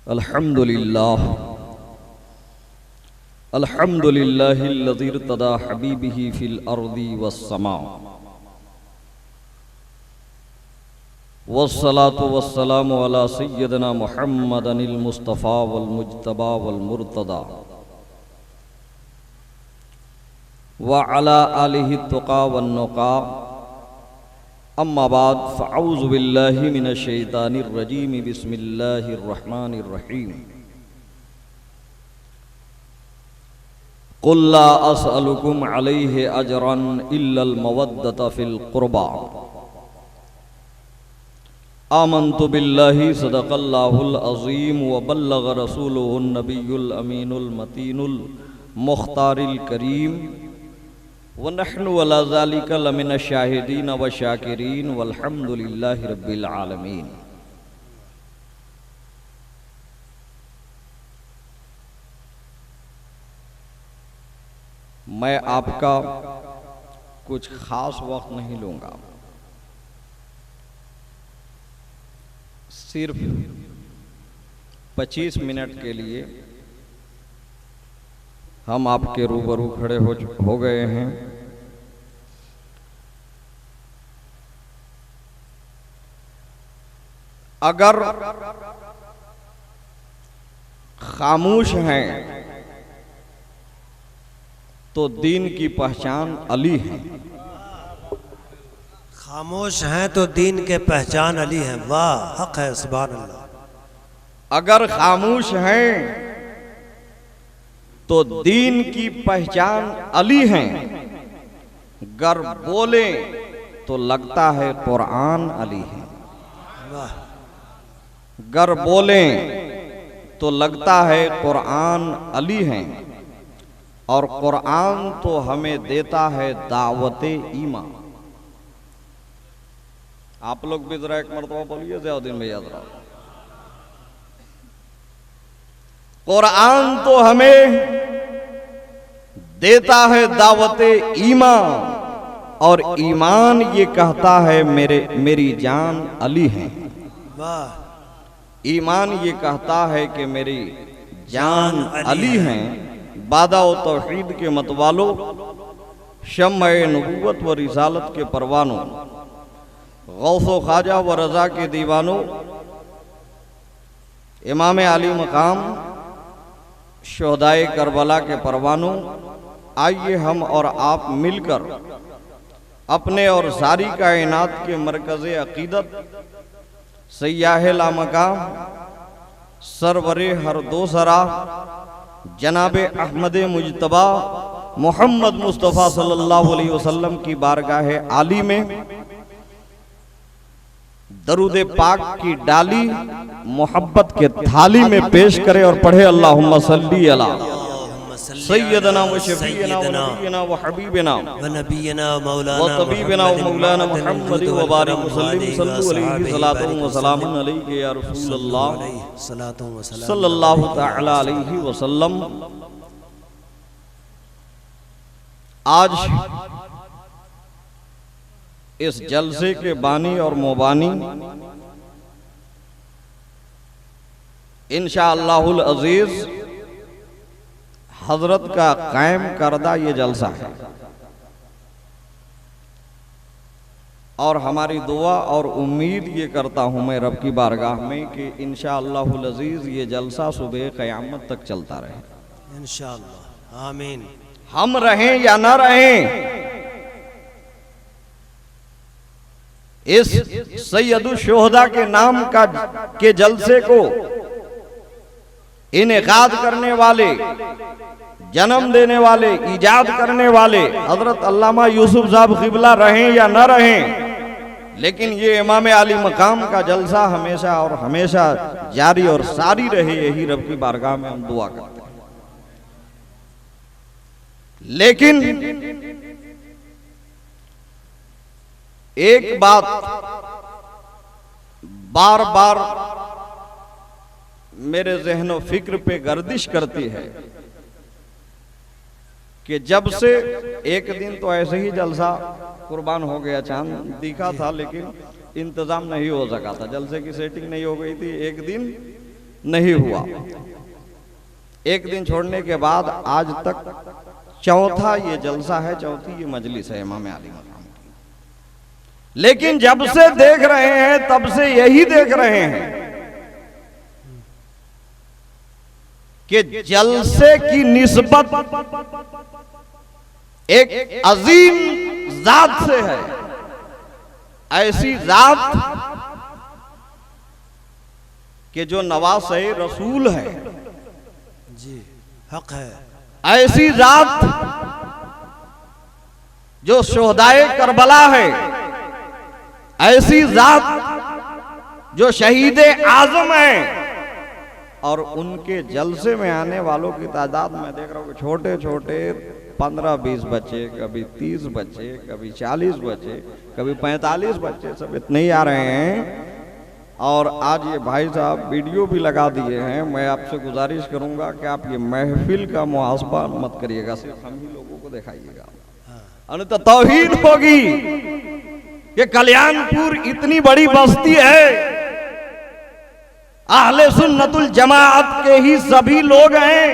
अल्हम्दुलिल्लाह अल्हम्दुलिल्लाहिल्लज़ी Irtaza हबीबिही fill earthy वस्समा वस्सलातु वस्सलामु अला सय्यदिना मुहम्मदिनिल मुस्तफ़ा वल मुज्तबा वल मुर्तदा व अला आलिहि तुक़ा वन नुक़ा अम्मा बाद फ़अऊज़ु बिल्लाहि मिनश शैतानिर रजीम बिस्मिल्लाहिर रहमानिर रहीम क़ुल ला असअलुकुम अलैहि अजरन इल्लल मवद्दत फ़िल क़ुरबा आमन्तु बिल्लाहि सदक़ल्लाहुल अज़ीम व बल्लग़ रसूलुहुन नबियुल अमीनुल मतीनुल मुख़्तारिल करीम व नहनु अला ज़ालिका लमिनश शाहिदीन व शाकिरीन वल्हम्दुलिल्लाहि रब्बिल आलमीन। मैं आपका कुछ खास वक्त नहीं लूँगा, सिर्फ 25 मिनट के लिए हम आपके रूबरू खड़े हो गए हैं। अगर खामोश हैं तो दीन की पहचान अली है। खामोश हैं तो दीन के पहचान अली हैं। वाह, हक है, सुभान अल्लाह। अगर खामोश हैं तो दीन की पहचान अली हैं। गर बोले तो लगता है कुरान अली है। वाह। गर बोले तो लगता है कुरान अली हैं। और कुरान तो हमें देता है दावत ईमान। आप लोग भी जरा एक मरतबा बोलिए, ज़ियाउद्दीन भैया जरा। कुरान तो हमें देता है दावत ईमान और ईमान ये कहता है मेरी जान अली है। वाह। ईमान ये कहता है कि मेरी जान अली हैं। बादा व तौहीद के मतवालों, शम्म-ए नबुव्वत व रिसालत के परवानों, गौस-ओ ख्वाजा व रज़ा के दीवानों, इमाम आली मकाम शुहदाए करबला के परवानों, आइए हम और आप मिलकर अपने और सारी कायनात के मरकज़े अक़ीदत सय्याहे लामकाम सरवरे हर दो सरा जनाबे अहमद मुज्तबा मोहम्मद मुस्तफ़ा सल्लल्लाहु अलैहि वसल्लम की बारगाह आली में दरूद पाक की डाली मोहब्बत के थाली में पेश करे और पढ़े अल्लाहुम्मा सल्ली अला सय्यदना व शफीना व नबीना व हबीबना व नबीना व तबीबना व मौलाना मुहम्मद व बारिक वसल्लिम सल्लु अलैहि सलातु व सलामुन अलैहि या रसूलल्लाह सल्लल्लाहु तआला अलैहि वसल्लम। आज इस जलसे के बानी और मोबानी इंशाअल्लाहुल अजीज हजरत का कायम करदा ये जलसा है और हमारी दुआ और उम्मीद ये करता हूँ मैं रब की बारगाह में कि इंशाअल्लाहुल अजीज ये जलसा सुबह क़यामत तक चलता रहे इंशाअल्लाह। आमीन। हम रहें या ना रहें, इस सैयदुल शुहदा के नाम के जलसे को इनेकाद करने वाले, जन्म देने वाले, ईजाद करने वाले हजरत अल्लामा यूसुफ साहब क़िबला रहें या न रहें, लेकिन ये इमाम आली मकाम का जलसा हमेशा और हमेशा जारी और सारी रहे, यही रब की बारगाह में हम दुआ करते हैं। लेकिन एक बात बार बार मेरे ज़हन व फिक्र पे गर्दिश करती है कि जब से एक दिन तो ऐसे ही जलसा कुर्बान हो गया, चांद दिखा था लेकिन इंतज़ाम नहीं हो सका था, जलसे की सेटिंग नहीं हो गई थी। एक दिन नहीं हुआ। एक दिन छोड़ने के बाद आज तक चौथा ये जलसा है, चौथी ये मजलिस है इमाम अली मकाम की। लेकिन जब से देख रहे हैं तब से यही देख रहे हैं कि जलसे की निस्बत एक अजीम जात से है, ऐसी जात कि जो नवासे रसूल है जी, हक है। ऐसी जात जो शोहदाए करबला है, ऐसी जात जो शहीदे आजम है। और उनके जलसे में आने वालों की तादाद मैं देख रहा हूँ कि छोटे छोटे 15-20 बच्चे, कभी 30 बच्चे, कभी 40 बच्चे, कभी 45 बच्चे, सब इतने ही आ रहे हैं। और आज ये भाई साहब वीडियो भी लगा दिए हैं। मैं आपसे गुजारिश करूंगा कि आप ये महफिल का मुहासबा मत करिएगा, सिर्फ हम ही लोगों को दिखाइएगा। अन्यथा तौहीन होगी कि कल्याणपुर इतनी बड़ी बस्ती है, अहले सुन्नतुल जमाअत के ही सभी लोग हैं,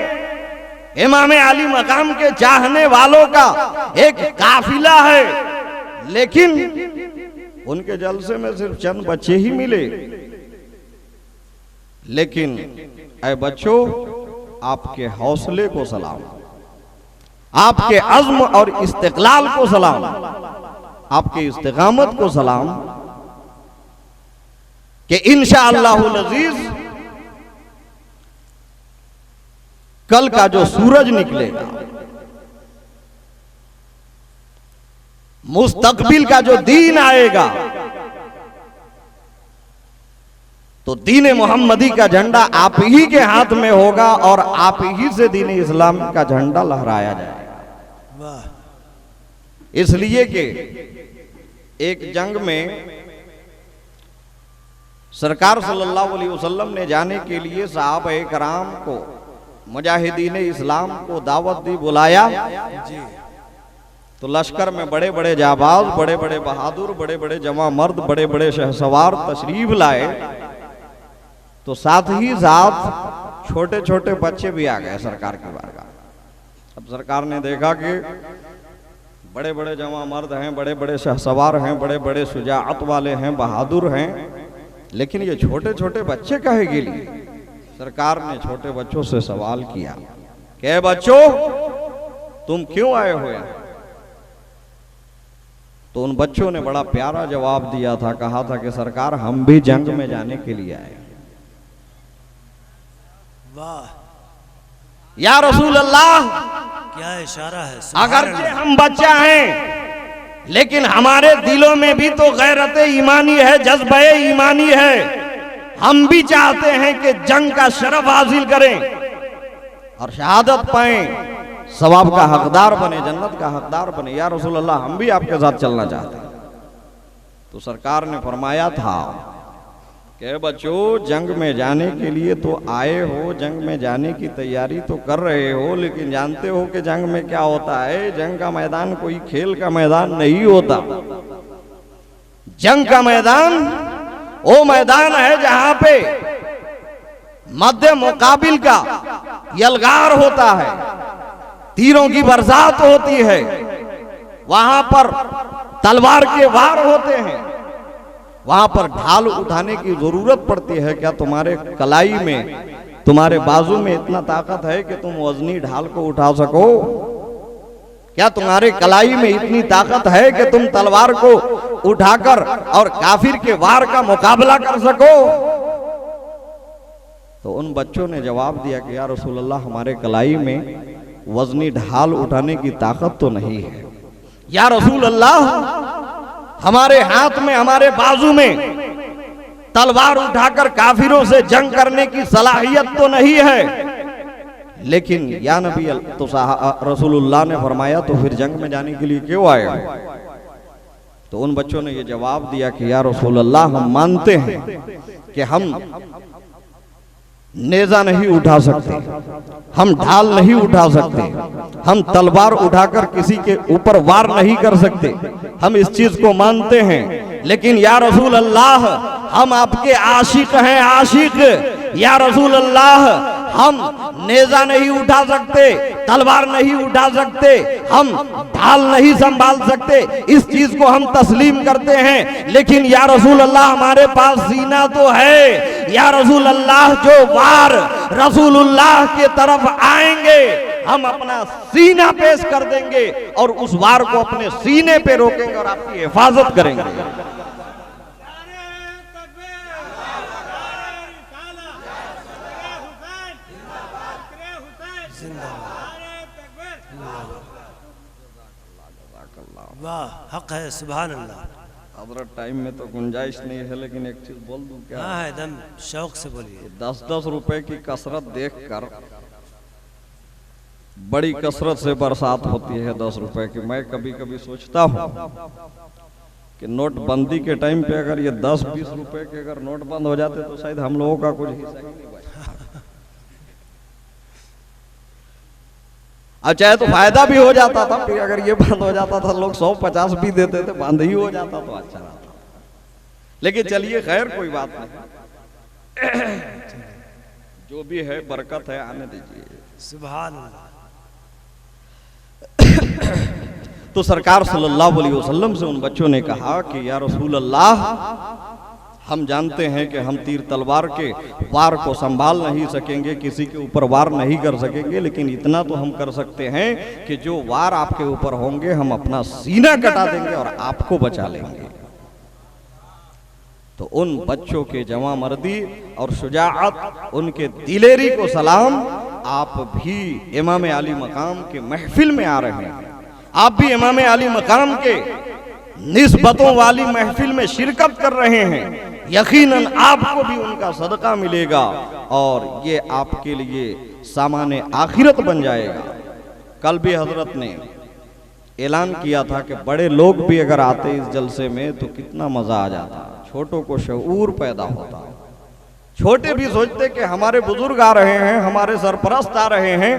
इमाम अली मकाम के चाहने वालों का एक काफिला है, लेकिन उनके जलसे में सिर्फ चंद बच्चे ही मिले। लेकिन ऐ बच्चों, आपके हौसले को सलाम, आपके अज़्म और इस्तिक़लाल को सलाम, आपके इस्तिक़ामत को सलाम कि इंशाअल्लाहुल अज़ीज़ कल का जो सूरज निकलेगा, मुस्तकबिल का जो दीन आएगा, तो दीन मोहम्मदी का झंडा आप ही के हाथ में होगा और आप ही से दीन इस्लाम का झंडा लहराया जाएगा। वाह। इसलिए कि एक जंग में सरकार सल्लल्लाहु अलैहि वसल्लम ने जाने के लिए सहाबा कराम को, मुजाहिदीन इस्लाम को दावत दी, बुलाया जी। तो लश्कर में बड़े बड़े जाबाज, बड़े बड़े बहादुर, बड़े बड़े जमा मर्द, बड़े बड़े शहसवार तशरीफ लाए। तो साथ ही साथ छोटे छोटे बच्चे भी आ गए सरकार की बारगाह। अब सरकार ने देखा कि बड़े बड़े जमा मर्द हैं, बड़े बड़े शहसवार हैं, बड़े बड़े शुजाअत वाले हैं, बहादुर हैं, लेकिन ये छोटे छोटे बच्चे काहे के लिए? सरकार ने छोटे बच्चों से सवाल किया कि बच्चों तुम क्यों आए हो यहाँ? तो उन बच्चों ने बड़ा प्यारा जवाब दिया था, कहा था कि सरकार हम भी जंग में जाने के लिए आए। वाह, या रसूल अल्लाह, क्या इशारा है। अगरचे हम बच्चा हैं लेकिन हमारे दिलों में भी तो गैरत ईमानी है, जज्बे ईमानी है। हम भी चाहते हैं कि जंग का शरफ हासिल करें और शहादत पाएं, सवाब का हकदार बने, जन्नत का हकदार बने। या रसूल अल्लाह, हम भी आपके साथ चलना चाहते हैं। तो सरकार ने फरमाया था कि बच्चों, जंग में जाने के लिए तो आए हो, जंग में जाने की तैयारी तो कर रहे हो, लेकिन जानते हो कि जंग में क्या होता है? जंग का मैदान कोई खेल का मैदान नहीं होता। जंग का मैदान वो मैदान है जहां पे मध्य मुकाबिल का यलगार होता है, तीरों की बरसात होती है, वहां पर तलवार के वार होते हैं, वहां पर ढाल उठाने की जरूरत पड़ती है। क्या तुम्हारे कलाई में, तुम्हारे बाजू में इतना ताकत है कि तुम वजनी ढाल को उठा सको? क्या तुम्हारे कलाई में इतनी ताकत है कि तुम तलवार को उठाकर और काफिर के वार का मुकाबला कर सको? तो उन बच्चों ने जवाब दिया कि या रसूल अल्लाह, हमारे कलाई में वजनी ढाल उठाने की ताकत तो नहीं है। या रसूल अल्लाह, हमारे हाथ में, हमारे बाजू में तलवार उठाकर काफिरों से जंग करने की सलाहियत तो नहीं है। लेकिन या नबी, तो रसूलुल्लाह ने फरमाया तो फिर जंग में जाने के लिए क्यों आए हो? तो उन बच्चों ने ये जवाब दिया कि या रसूल अल्लाह, हम मानते हैं कि हम नेजा नहीं उठा सकते, हम ढाल नहीं उठा सकते, हम तलवार उठाकर किसी के ऊपर वार नहीं कर सकते, हम इस चीज को मानते हैं। लेकिन या रसूल अल्लाह, हम आपके आशिक हैं, आशिक। या रसूल अल्लाह, हम नेजा नहीं उठा सकते, तलवार नहीं उठा सकते, हम ढाल नहीं संभाल सकते, इस चीज को हम तस्लीम करते हैं, लेकिन या रसूल अल्लाह हमारे पास सीना तो है। या रसूल अल्लाह, जो वार रसूलुल्लाह के तरफ आएंगे हम अपना सीना पेश कर देंगे और उस वार को अपने सीने पे रोकेंगे और आपकी हिफाजत करेंगे। वाह, हक है, सुभान अल्लाह। हजरत टाइम में तो गुंजाइश नहीं है, लेकिन एक चीज बोल दूं क्या? हाँ, एकदम शौक से बोलिए। 10-10 रुपए की कसरत देखकर बड़ी कसरत से बरसात होती है 10 रुपए की। मैं कभी कभी सोचता हूँ कि नोटबंदी के टाइम पे अगर ये 10-20 रुपए के अगर नोट बंद हो जाते तो शायद हम लोगों का कुछ हिस्सा ही नहीं बचा। अब चाहे तो फायदा भी हो जाता था, फिर अगर ये बंद हो जाता था, लोग 100-50 भी देते थे, बंद ही हो जाता तो अच्छा रहता। लेकिन चलिए खैर, कोई बात नहीं, जो भी है बरकत है, आने दीजिए। सुभान अल्लाह। तो सरकार सल्लल्लाहु अलैहि वसल्लम से उन बच्चों ने कहा कि या रसूल अल्लाह, हम जानते हैं कि हम तीर तलवार के वार को संभाल नहीं सकेंगे, किसी के ऊपर वार नहीं कर सकेंगे, लेकिन इतना तो हम कर सकते हैं कि जो वार आपके ऊपर होंगे हम अपना सीना कटा देंगे और आपको बचा लेंगे। तो उन बच्चों के जवां मर्दी और शुजाअत, उनके दिलेरी को सलाम। आप भी इमाम आली मकाम के महफिल में आ रहे हैं, आप भी इमाम आली मकाम के निस्बतों वाली महफिल में शिरकत कर रहे हैं, यकीनन आपको भी उनका सदका मिलेगा और ये आपके लिए सामाने आखिरत बन जाएगा। कल भी हजरत ने ऐलान किया था कि बड़े लोग भी अगर आते इस जलसे में तो कितना मजा आ जाता, छोटों को शऊर पैदा होता, छोटे भी सोचते कि हमारे बुजुर्ग आ रहे हैं, हमारे सरपरस्त आ रहे हैं,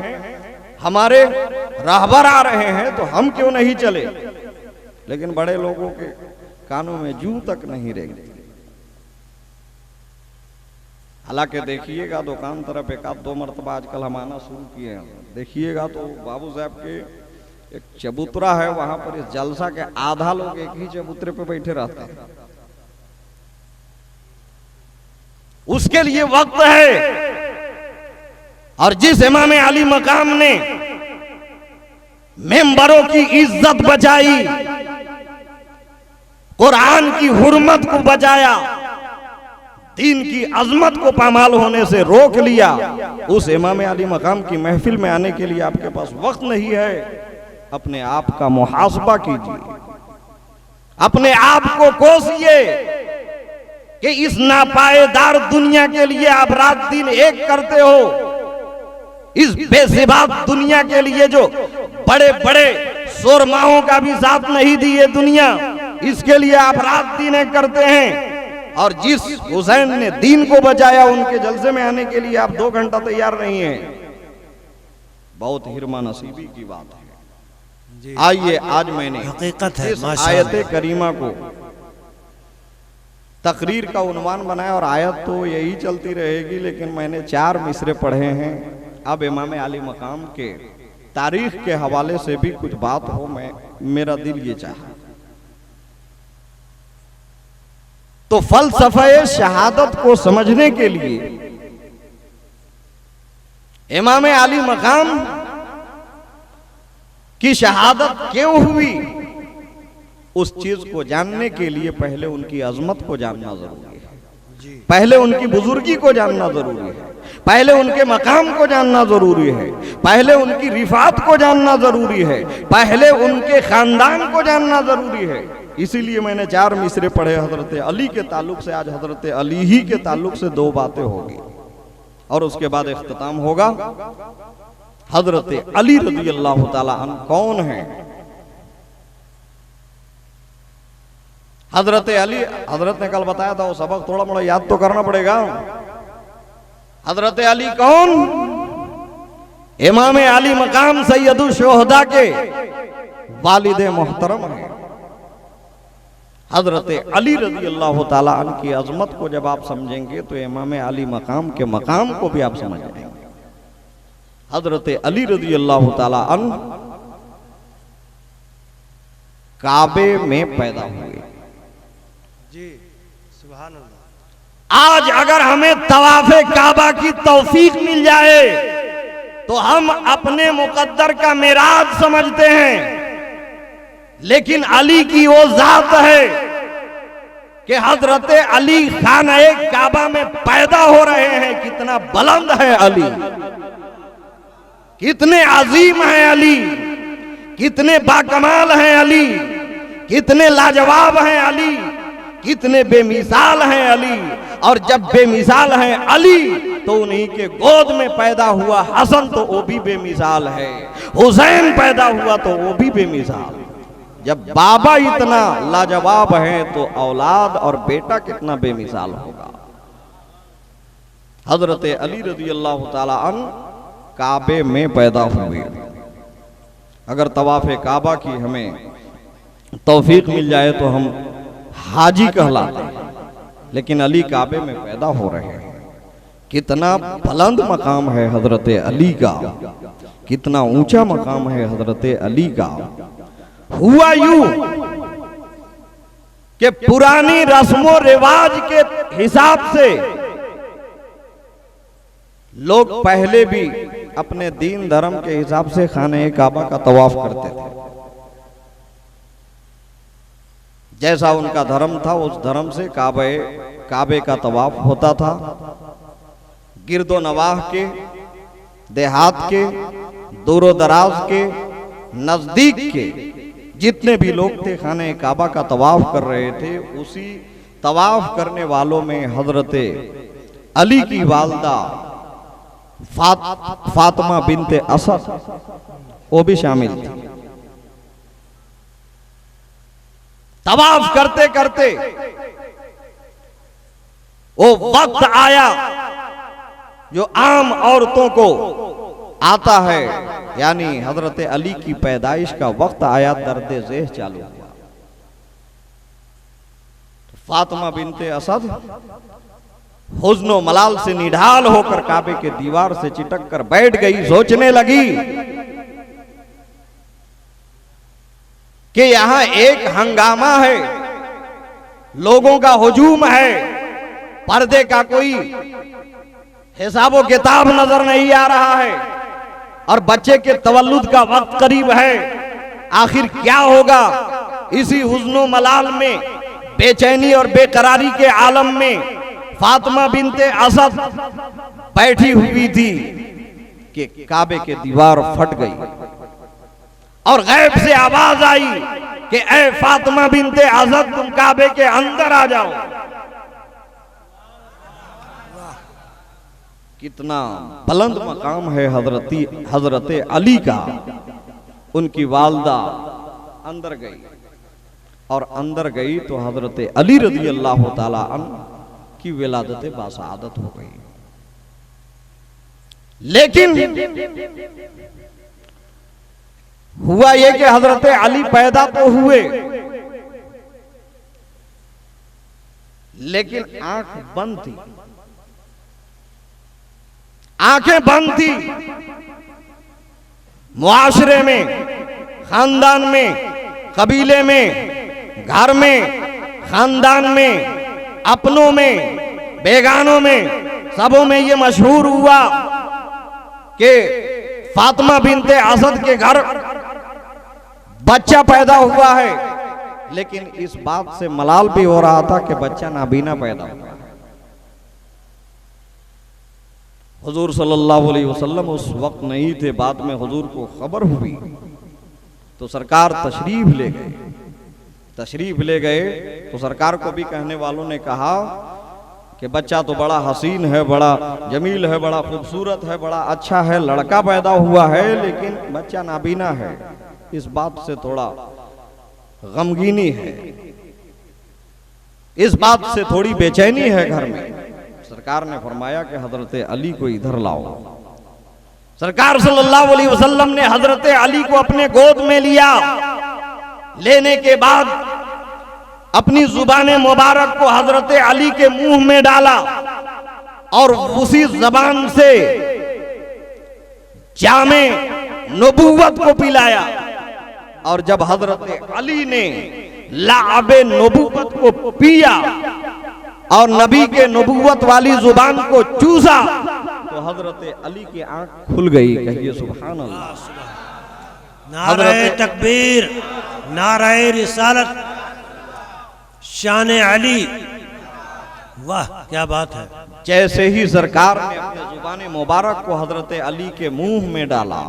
हमारे राहबर आ रहे हैं, तो हम क्यों नहीं चले। लेकिन बड़े लोगों के कानों में जूं तक नहीं रहेगी। हालांकि देखिएगा दुकान तरफ एक आध 2 मरतबा आजकल हम आना शुरू किए हैं, देखिएगा तो बाबू साहब के एक चबूतरा है, वहां पर इस जलसा के आधा लोग एक ही चबूतरे पे बैठे रहते हैं। उसके लिए वक्त है। और जिस इमाम आली मकाम ने मेंबरों की इज्जत बचाई, कुरान की हुर्मत को बचाया, दीन की अजमत को पामाल होने से रोक लिया, उस इमाम आली मकाम की महफिल में आने के लिए आपके पास वक्त नहीं है। अपने आप का मुहासबा कीजिए, अपने आप को कोसिए कि इस नापायदार दुनिया के लिए आप रात दिन एक करते हो। इस बेसिबात दुनिया के लिए जो बड़े बड़े शोरमाहों का भी साथ नहीं दी है दुनिया, इसके लिए आप रात दिन एक करते हैं। और जिस हुसैन ने दीन को बचाया, उनके जलसे में आने के लिए आप 2 घंटा तैयार नहीं है। बहुत हिरमा नसीबी की बात है। आइए, आज मैंने हकीकत है, इस आयत करीमा को तकरीर का उन्वान बनाया और आयत तो यही चलती रहेगी, लेकिन मैंने 4 मिसरे पढ़े हैं। अब इमाम आली मकाम के तारीख के हवाले से भी कुछ बात हो, मेरा दिल ये चाहा। तो फलसफे शहादत को समझने के लिए इमाम आली मकाम की शहादत क्यों हुई, उस चीज को जानने के लिए पहले उनकी अजमत को जानना जरूरी है, पहले उनकी बुजुर्गी को जानना जरूरी है, पहले उनके मकाम को जानना जरूरी है, पहले उनकी रिफात को जानना जरूरी है, पहले उनके खानदान को जानना जरूरी है। इसीलिए मैंने 4 मिसरे पढ़े हजरत अली के ताल्लुक से। आज हजरत अली ही के ताल्लुक से 2 बातें होगी और उसके बाद इख्तिताम होगा। हजरत अली रज़ी अल्लाह ताला अन्हु कौन है? हजरत अली, हजरत ने कल बताया था, वो सबक थोड़ा मोड़ा याद तो करना पड़ेगा। हजरत अली कौन? इमाम आली मकाम सैयदुल शुहदा के वालिद मोहतरम है। हजरत अली रजी अल्लाह ताला अन्हु की अजमत को जब आप समझेंगे तो इमाम अली मकाम के मकाम को भी आप समझ जाएंगे। हजरत अली रजी अल्लाह ताला अन्हु काबे में पैदा हुए। जी सुभान अल्लाह। आज अगर हमें तवाफे काबा की तौफीक मिल जाए तो हम अपने मुकद्दर का मेराज समझते हैं, लेकिन अली की वो जात है कि हजरत अली खाना काबा में पैदा हो रहे हैं। कितना बुलंद है अली, कितने अजीम हैं अली, कितने बाकमाल हैं अली, कितने लाजवाब हैं अली, कितने बेमिसाल हैं अली। और जब बेमिसाल हैं अली तो उन्हीं के गोद में पैदा हुआ हसन तो वो भी बेमिसाल है, हुसैन पैदा हुआ तो वो भी बेमिसाल। जब बाबा इतना लाजवाब है तो औलाद और बेटा कितना बेमिसाल होगा। हजरत अली रज़ी अल्लाह ताला अन्हु काबे में पैदा हुए। अगर तवाफ़े काबा की हमें तौफीक मिल जाए तो हम हाजी कहलाते हैं, लेकिन अली काबे में पैदा हो रहे हैं। कितना बुलंद मकाम है हजरत अली का, कितना ऊंचा मकाम है हजरत अली का। हुआ यूं कि पुरानी रस्मों रिवाज के हिसाब से लोग पहले भी अपने दीन धर्म के हिसाब से खाने काबा का तवाफ करते थे। जैसा उनका धर्म था उस धर्म से काबे का तवाफ होता था। गिरदो नवाह के, देहात के, दूरो दराज के, नजदीक के जितने भी लोग थे खाने काबा का तवाफ कर रहे थे। उसी तवाफ करने वालों में हजरत अली की वालदा फातिमा बिनते असद वो भी शामिल थी। तवाफ करते करते वो वक्त आया जो आम औरतों को आता है, यानी हजरत अली की पैदाइश का वक्त आया, दर्द ज़ेह चालू हुआ। तो फातिमा बिनते असद हुज़्न मलाल से निढाल होकर काबे के दीवार से चिटक कर बैठ गई। सोचने लगी कि यहां एक हंगामा है, लोगों का हुजूम है, पर्दे का कोई हिसाबो किताब नजर नहीं आ रहा है और बच्चे के तवल्लुद का वक्त करीब है। आखिर क्या होगा? इसी हुज़्न मलाल में, बेचैनी और बेकरारी के आलम में फातिमा बिनते असद बैठी हुई थी कि काबे के दीवार फट गई और गैब से आवाज आई कि ए फातिमा बिनते असद तुम काबे के अंदर आ जाओ। कितना बुलंद मकाम है हजरत अली का। उनकी वालदा अंदर गई और अंदर गई तो हजरत अली रज़ी अल्लाह ताला अन्हु की विलादत बासआदत हो गई। लेकिन हुआ यह कि हजरत अली पैदा तो हुए, लेकिन आंख बंद थी, आंखें बंद थी। मुआशरे में, खानदान में, कबीले में, घर में, खानदान में, अपनों में, बेगानों में, सबों में ये मशहूर हुआ कि फातिमा बिनते असद के घर बच्चा पैदा हुआ है। लेकिन इस बात से मलाल भी हो रहा था कि बच्चा नाबीना पैदा हुआ है। हुजूर सल्लल्लाहु अलैहि वसल्लम उस वक्त नहीं थे। बाद में हुजूर को खबर हुई तो सरकार तशरीफ ले गए। तशरीफ ले गए तो सरकार को भी कहने वालों ने कहा कि बच्चा तो बड़ा हसीन है, बड़ा जमील है, बड़ा खूबसूरत है, बड़ा अच्छा है, लड़का पैदा हुआ है, लेकिन बच्चा नाबीना है। इस बात से थोड़ा गमगीनी है, इस बात से थोड़ी बेचैनी है घर में। सरकार ने फरमाया कि हजरत अली को इधर लाओ। सरकार सल्लल्लाहु अलैहि वसल्लम ने हजरत अली को अपने गोद में लिया। लेने के बाद अपनी जुबान मुबारक को हजरत अली के मुंह में डाला और उसी जबान से जामे नबूवत को पिलाया। और जब हजरत अली ने लाबे नबूवत को पिया और नबी के नबूवत वाली जुबान को चूसा तो हजरत अली की आंख खुल गई। कहिए सुभान अल्लाह। नारे तकबीर, नारे रिसालत, शान अली। वाह क्या बात है। जैसे ही सरकार ने अपने जुबान मुबारक को हजरत अली के मुंह में डाला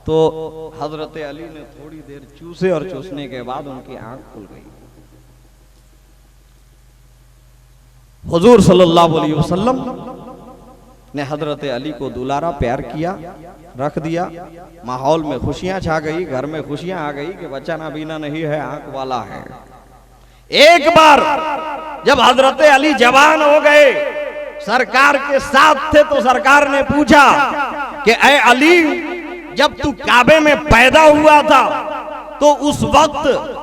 तो हजरत अली ने थोड़ी देर चूसे और चूसने के बाद उनकी आंख खुल गई। हुजूर सल्लल्लाहु अलैहि वसल्लम ने हजरत अली को दुलारा प्यार किया, रख दिया। माहौल में खुशियां छा गई, घर में खुशियां आ गई कि बच्चा नाबीना नहीं है, आंख वाला है। एक बार जब हजरत अली जवान हो गए, सरकार के साथ थे, तो सरकार ने पूछा कि ऐ अली, जब तू काबे में पैदा हुआ था तो उस वक्त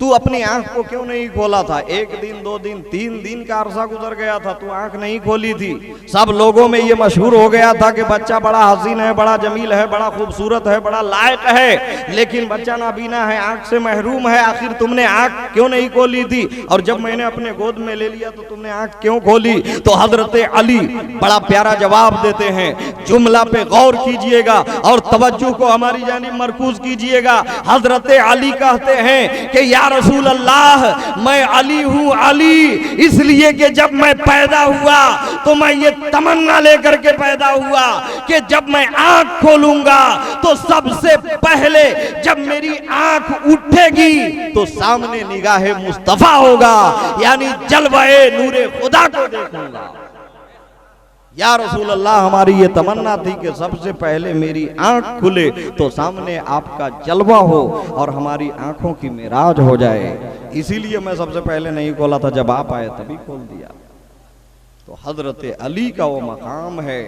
तू अपनी आंख को क्यों नहीं खोला था? 1 दिन 2 दिन 3 दिन का अरसा गुजर गया था, तू आंख नहीं खोली थी। सब लोगों में ये मशहूर हो गया था कि बच्चा बड़ा हसीन है, बड़ा जमील है, बड़ा खूबसूरत है, बड़ा लायक है, लेकिन बच्चा नाबीना है, आंख से महरूम है। आखिर तुमने आंख क्यों नहीं खोली थी? और जब मैंने अपने गोद में ले लिया तो तुमने आंख क्यों खोली? तो हजरत अली बड़ा प्यारा जवाब देते हैं। जुमला पे गौर कीजिएगा और तवज्जो को हमारी जानिब मरकूज कीजिएगा। हजरत अली कहते हैं कि या रसूल अल्लाह, मैं अली हूं, अली इसलिए कि जब मैं पैदा हुआ तो मैं ये तमन्ना लेकर के पैदा हुआ कि जब मैं आंख खोलूंगा तो सबसे पहले जब मेरी आंख उठेगी तो सामने निगाहे मुस्तफा होगा, यानी जलवाए नूरे खुदा को देखूंगा। या रसूल अल्लाह, हमारी ये तमन्ना थी कि सबसे पहले मेरी आंख खुले तो सामने आपका जलवा हो और हमारी आंखों की मेराज हो जाए। इसीलिए मैं सबसे पहले नहीं खोला था, जब आप आए तभी खोल दिया। तो हजरत अली का वो मकाम है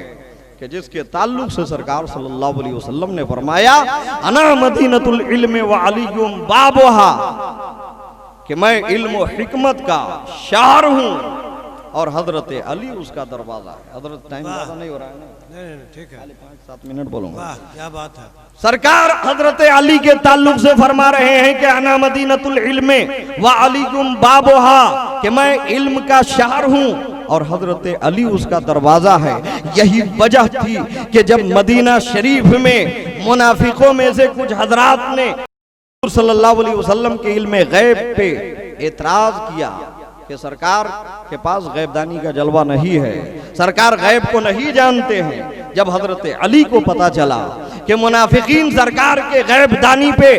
कि जिसके ताल्लुक से सरकार सल्लल्लाहु अलैहि वसल्लम ने फरमाया, अना मदीनतुल इल्म व अलीयुम बाबुहा, कि मैं इल्म व हिकमत का शहर हूँ और हजरत अली उसका दरवाजा है। हजरत टाइम ज्यादा नहीं हो रहा है ना? नहीं, ठीक है, 5-7 मिनट बोलूंगा। क्या बात है। सरकार हजरत अली के ताल्लुक से फरमा रहे हैं कि अना मदीनतुल इल्म व अलीयुम बाबुहा, कि मैं इल्म का शहर हूँ और हजरत अली उसका दरवाजा है। यही वजह थी कि जब मदीना शरीफ में मुनाफिकों में से कुछ हजरात ने सल्लल्लाहु अलैहि वसल्लम के इल्म गैब पे एतराज किया कि सरकार के पास गैबदानी का जलवा नहीं है, सरकार गैब को नहीं जानते हैं। जब हजरत अली को पता चला कि मुनाफिकीन सरकार के गैबदानी पे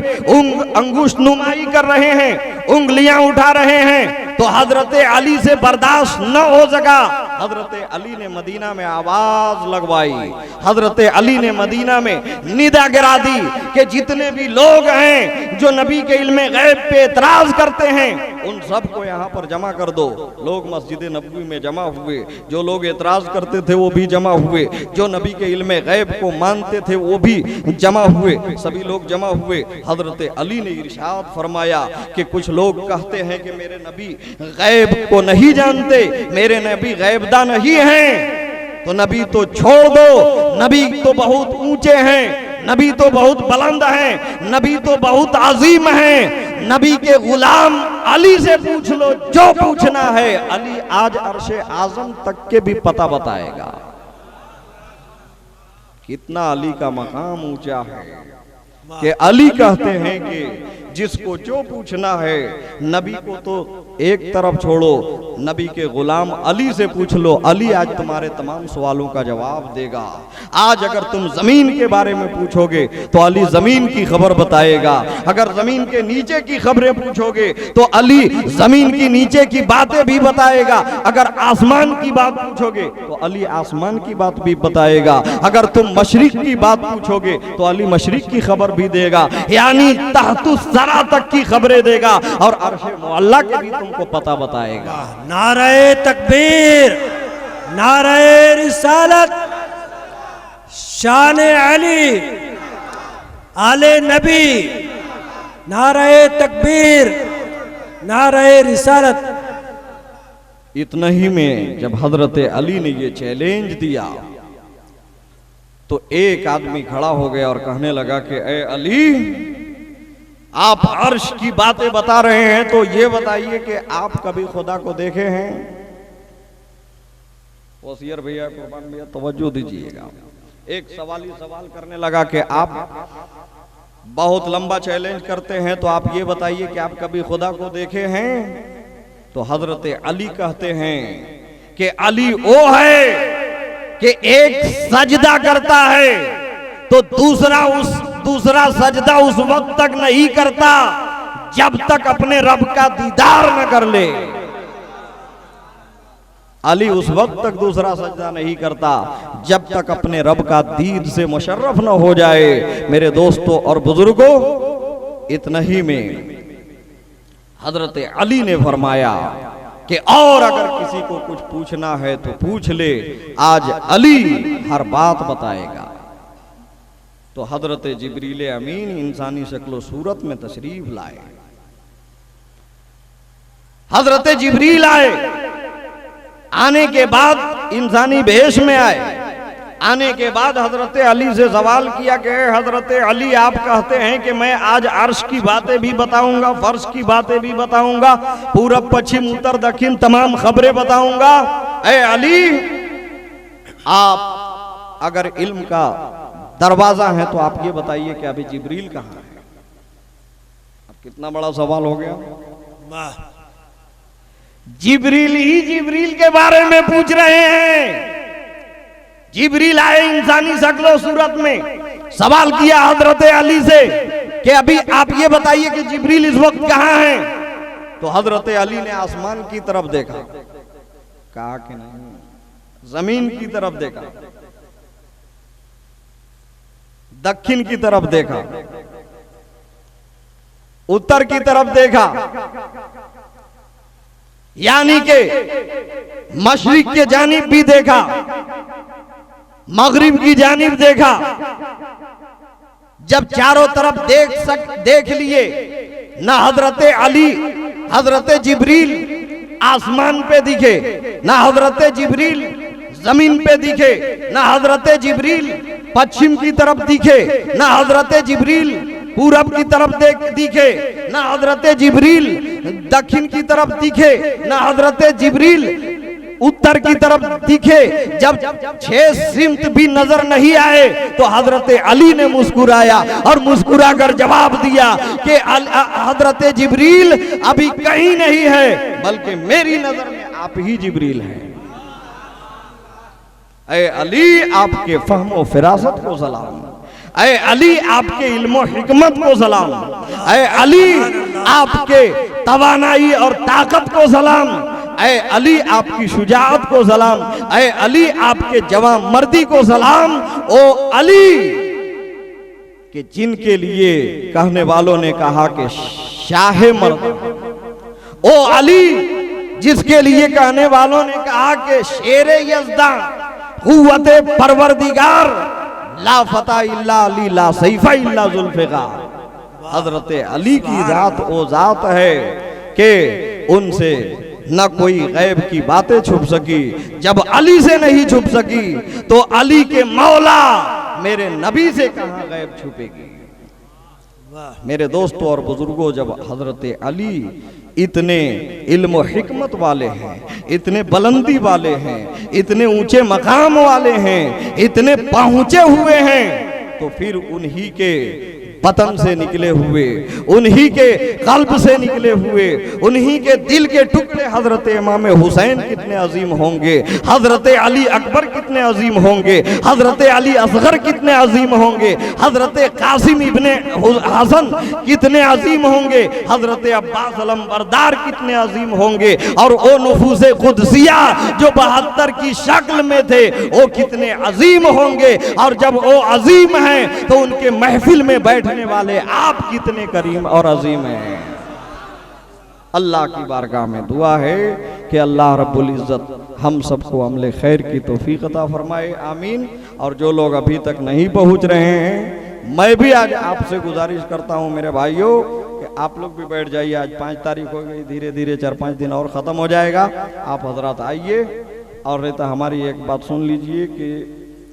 अंगुष्ठ नुमाई कर रहे हैं, उंगलियां उठा रहे हैं, तो हजरत अली से बर्दाश्त न हो सका। हजरत अली ने मदीना में आवाज लगवाई, हजरत अली ने मदीना में निदा गिरा दी कि जितने भी लोग हैं जो नबी के इल्म गैब पे एतराज करते हैं, उन सबको यहाँ पर जमा कर दो। लोग मस्जिद नबवी में जमा हुए, जो लोग एतराज करते थे वो भी जमा हुए, जो नबी के इल्म गैब को मानते थे वो भी जमा हुए, सभी लोग जमा हुए। हजरत अली ने इरशाद फरमाया कि कुछ लोग कहते हैं कि मेरे नबी गैब को नहीं जानते, मेरे नबी गैबदा नहीं हैं, तो नबी तो छोड़ दो, नबी तो बहुत ऊंचे हैं, नबी तो बहुत बुलंद हैं, नबी तो बहुत अजीम हैं। नबी के गुलाम अली से पूछ लो जो पूछना है, अली आज अर्शे आजम तक के भी पता बताएगा। कितना अली का मकाम ऊंचा है कि अली कहते हैं कि जिसको जो पूछना है, नबी को तो एक तरफ छोड़ो, नबी के गुलाम अली से पूछ लो, अली आज तुम्हारे तमाम सवालों का जवाब देगा। आज अगर तुम जमीन के बारे में पूछोगे तो अली जमीन की खबर बताएगा, अगर जमीन के नीचे की खबरें पूछोगे तो अली जमीन की नीचे की बातें भी बताएगा, अगर आसमान की बात पूछोगे तो अली आसमान की बात भी बताएगा, अगर तुम मशरिक की बात पूछोगे तो अली मशरिक की खबर भी देगा, यानी तहतु सरा तक की खबरें देगा और अर्शे मुअल्ला के भी तुमको पता बताएगा। नारे तकबीर, नारे रिसालत, शान अली, आले नबी, नारे तकबीर, नारे रिसालत। इतना ही में जब हजरत अली ने ये चैलेंज दिया तो एक आदमी खड़ा हो गया और कहने लगा कि ए अली, आप अर्श की बातें बता रहे हैं तो ये बताइए कि आप कभी खुदा को देखे हैं? वसीयर भैया, कुर्बान भैया, तवज्जो दीजिएगा। एक सवाल करने लगा कि आप बहुत लंबा चैलेंज करते हैं तो आप ये बताइए कि आप कभी खुदा को देखे हैं? तो हजरत अली कहते हैं कि अली वो है कि एक सजदा करता है तो दूसरा सजदा उस वक्त तक नहीं करता जब तक अपने रब का दीदार न कर ले। अली उस वक्त तक दूसरा सजदा नहीं करता जब तक अपने रब का दीद से मुशर्रफ न हो जाए। मेरे दोस्तों और बुजुर्गों, इतना ही में हजरत अली ने फरमाया कि और अगर किसी को कुछ पूछना है तो पूछ ले, आज अली हर बात बताएगा। तो हजरत जिब्रील अमीन इंसानी शक्ल सूरत में तशरीफ लाए। हजरत जिब्रील आए, आने के बाद इंसानी भेष में आए। आने के बाद हजरत अली से सवाल किया कि हजरत अली, आप कहते हैं कि मैं आज अर्श की बातें भी बताऊंगा, फर्श की बातें भी बताऊंगा, पूरब पश्चिम उत्तर दक्षिण तमाम खबरें बताऊंगा। ए अली, आप अगर इल्म का दरवाजा है तो आप ये बताइए कि अभी जिब्रील कहाँ है? अब कितना बड़ा सवाल हो गया। जिब्रील ही जिब्रील के बारे में पूछ रहे हैं। जिब्रील आए इंसानी शक्ल सूरत में, सवाल किया हजरत अली से कि अभी आप ये बताइए कि जिब्रील इस वक्त कहाँ है? तो हजरत अली ने आसमान की तरफ देखा, कहा कि नहीं, जमीन की तरफ देखा, दक्षिण की तरफ देखा, उत्तर की तरफ देखा, यानी के मशरिक के जानिब भी देखा, मगरिब की जानिब देखा। जब चारों तरफ देख लिए, ना हजरत अली, हजरत जिब्रील आसमान पे दिखे, ना हजरत जिब्रील जमीन पे दिखे, ना हजरत जिब्रील पश्चिम की तरफ दिखे, ना हजरत जिब्रील पूरब की तरफ दिखे, ना हजरत जिब्रील दक्षिण की तरफ दिखे, ना हजरत जिब्रील उत्तर की तरफ दिखे। जब 6 सिमत भी नजर नहीं आए तो हजरत अली ने मुस्कुराया और मुस्कुराकर जवाब दिया कि हजरत जिब्रील अभी कहीं नहीं है, बल्कि मेरी नजर में आप ही जिब्रील हैं। ऐ अली, आपके फहमो फिरासत को सलाम। ऐ अली, आपके इल्मो हिकमत को सलाम। ऐ अली, आपके तवानाई और ताकत को सलाम। ऐ अली, आपकी शुजाअत को सलाम। ऐ अली, आपके जवां मर्दी को सलाम। ओ अली, कि जिनके लिए कहने वालों ने कहा कि शाहे मर्द। ओ अली, जिसके लिए कहने वालों ने कहा कि शेरे यज़दां, कुव्वते परवरदिगार, ला फता इल्ला अली, ला सैफा इल्ला जुल्फ़िकार। हजरत अली की जात वो जात है कि उनसे न कोई गैब की बातें छुप सकी। जब अली से नहीं छुप सकी तो अली के मौला मेरे नबी से कहां गैब छुपेगी। मेरे दोस्तों और बुजुर्गों, जब हजरत अली इतने इल्म और हिकमत वाले हैं, इतने बुलंदी वाले हैं, इतने ऊंचे मकाम वाले हैं, इतने पहुंचे हुए हैं, तो फिर उन्हीं के बतन से निकले हुए, उन्हीं के कल्ब से निकले हुए, उन्हीं के दिल के टुकड़े हजरत इमाम हुसैन कितने अजीम होंगे, हजरत अली अकबर कितने अजीम होंगे, हजरत अली असगर कितने अजीम होंगे, हजरत कासिम इब्ने हसन कितने अजीम होंगे, हजरत अब्बास अलमबरदार कितने अजीम होंगे, और वो नफूसे कुदसिया जो 72 की शक्ल में थे वो कितने अजीम होंगे। और जब वो अजीम हैं तो उनके महफिल में बैठ वाले आप कितने करीम और अजीम हैं। अल्लाह की बारगाह में दुआ है कि अल्लाह रब्बुल इज्जत हम सबको अमले खैर की तौफीक अता फरमाए, आमीन। और जो लोग अभी तक नहीं पहुंच रहे हैं, मैं भी आज आपसे गुजारिश करता हूं मेरे भाइयों कि आप लोग भी बैठ जाइए, आज 5 तारीख हो गई, धीरे धीरे 4-5 दिन और ख़त्म हो जाएगा। आप हजरात आइए और रहता हमारी एक बात सुन लीजिए कि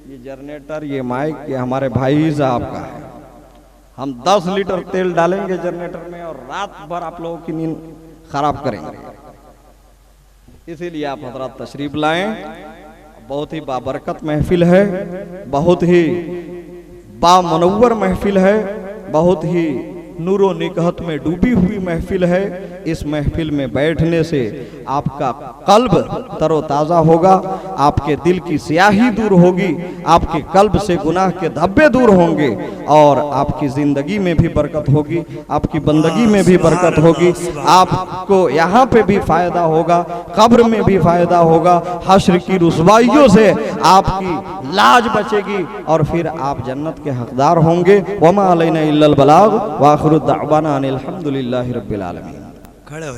ये जनरेटर, ये माइक, ये हमारे भाई साहब का है। हम 10 लीटर तेल डालेंगे जनरेटर में और रात भर आप लोगों की नींद खराब करेंगे। इसीलिए आप हजरात तशरीफ लाएं। बहुत ही बाबरकत महफिल है, बहुत ही बामुनव्वर महफिल है, बहुत ही नूरो निकहत में डूबी हुई महफिल है। इस महफिल में बैठने से आपका कल्ब तरोताज़ा होगा, आपके दिल की स्याही दूर होगी, आपके कल्ब से गुनाह के धब्बे दूर होंगे और आपकी ज़िंदगी में भी बरकत होगी, आपकी बंदगी में भी बरकत होगी। आपको यहाँ पे भी फ़ायदा होगा, कब्र में भी फ़ायदा होगा, हश्र की रुसवाइयों से आपकी लाज बचेगी और फिर आप जन्नत के हकदार होंगे। वमा अलैना इल्लल बलाग व आखिरु दाअवाना अनिल हम्दुलिल्लाहि रब्बिल आलमीन। खड़े हो